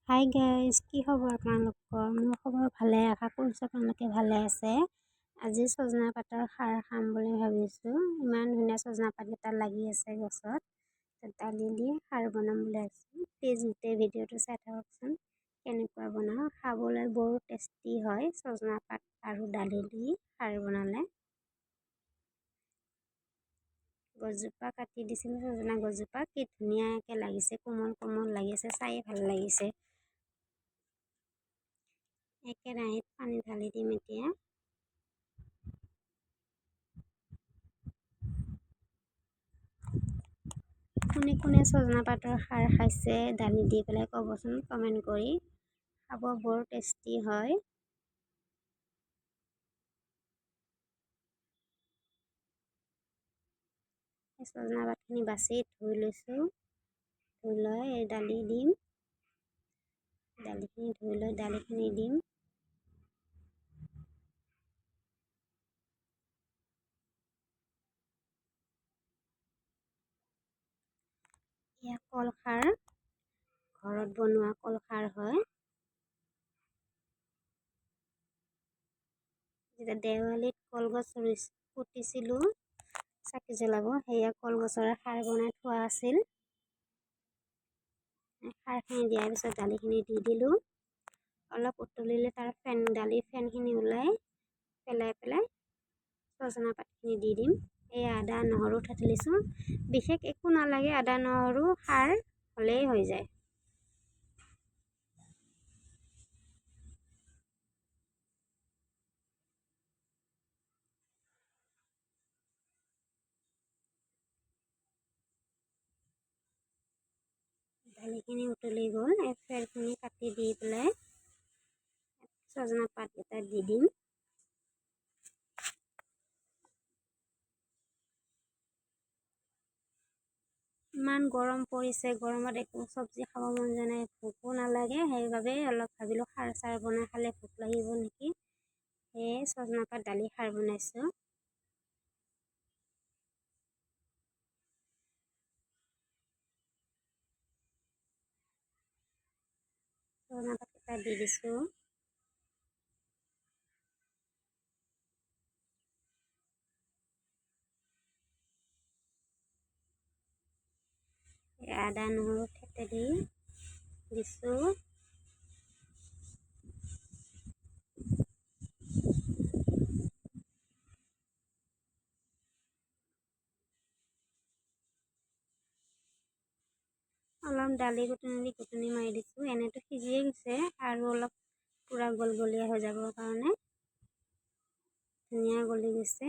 Hi guys, কি খবৰ আপোনালোকৰ? মোৰ খবৰ ভালে, আশা কৰিছোঁ আপোনালোকে ভালে আছে। আজি সজনা পাতৰ খাৰ খাম বুলি ভাবিছোঁ। ইমান ধুনীয়া সজনা পাত এটা লাগি আছে গছত। দালি দি খাৰ বনাম বুলি ভাবিছোঁ। প্লিজ গোটেই ভিডিঅ'টো চাই থাককচোন। কেনেকুৱা বনাওঁ, খাবলৈ বৰ টেষ্টি হয় সজনা পাত আৰু দালি দি খাৰ বনালে। গছজোপা কাটি দিছিলোঁ, সজনা গছজোপা কি ধুনীয়াকৈ লাগিছে, কোমল কোমল লাগিছে, চাই ভাল লাগিছে। কেৰাহীত পানী ঢালি দিম এতিয়া। কোনে কোনে সজনা পাতৰ খাৰ খাইছে দালি দি পেলাই ক'বচোন কমেণ্ট কৰি। খাব বৰ টেষ্টি হয়। সজনা পাতখিনি বাছি ধুই লৈছোঁ। ধুই লৈ এই দালি দিম। দালিখিনি ধুই লৈ দালিখিনি দিম। এয়া কলখাৰ, ঘৰত বনোৱা কলখাৰ হয়। যেতিয়া দেৱালীত কলগছ পুতিছিলোঁ চাকি জ্বলাব, সেয়া কলগছৰে খাৰ বনাই থোৱা আছিল। খাৰখিনি দিয়াৰ পিছত দালিখিনি দি দিলোঁ। অলপ উতলিলে তাৰ দালিৰ ফেনখিনি পেলাই সজনা পাতখিনি দি দিম। এই আদা নহৰু থেতেলিছোঁ। বিশেষ একো নালাগে, আদা নহৰু খাৰ হ'লেই হৈ যায়। দালিখিনি উতলি গ'ল, এই ফেৰখিনি কাটি দি পেলাই সজনা পাতকেইটা দি দিম। ইমান গৰম পৰিছে, গৰমত একো চব্জি খাব মন যোৱা নাই, ভোকো নালাগে। সেইবাবে অলপ ভাবিলোঁ খাৰ চাৰ বনাই খালে ভোক লাগিব নেকি, সেয়ে সজনা পাত দালি খাৰ বনাইছোঁ। সজনা পাতকেইটা দি দিছোঁ। আদা নহৰু থেতেলি দিছোঁ। অলপ দালি ঘুটনি মাৰি দিছোঁ। এনেতো সিজিয়ে গৈছে, আৰু অলপ পূৰা গলগলীয়া হৈ যাবৰ কাৰণে। ধুনীয়া গলি গৈছে।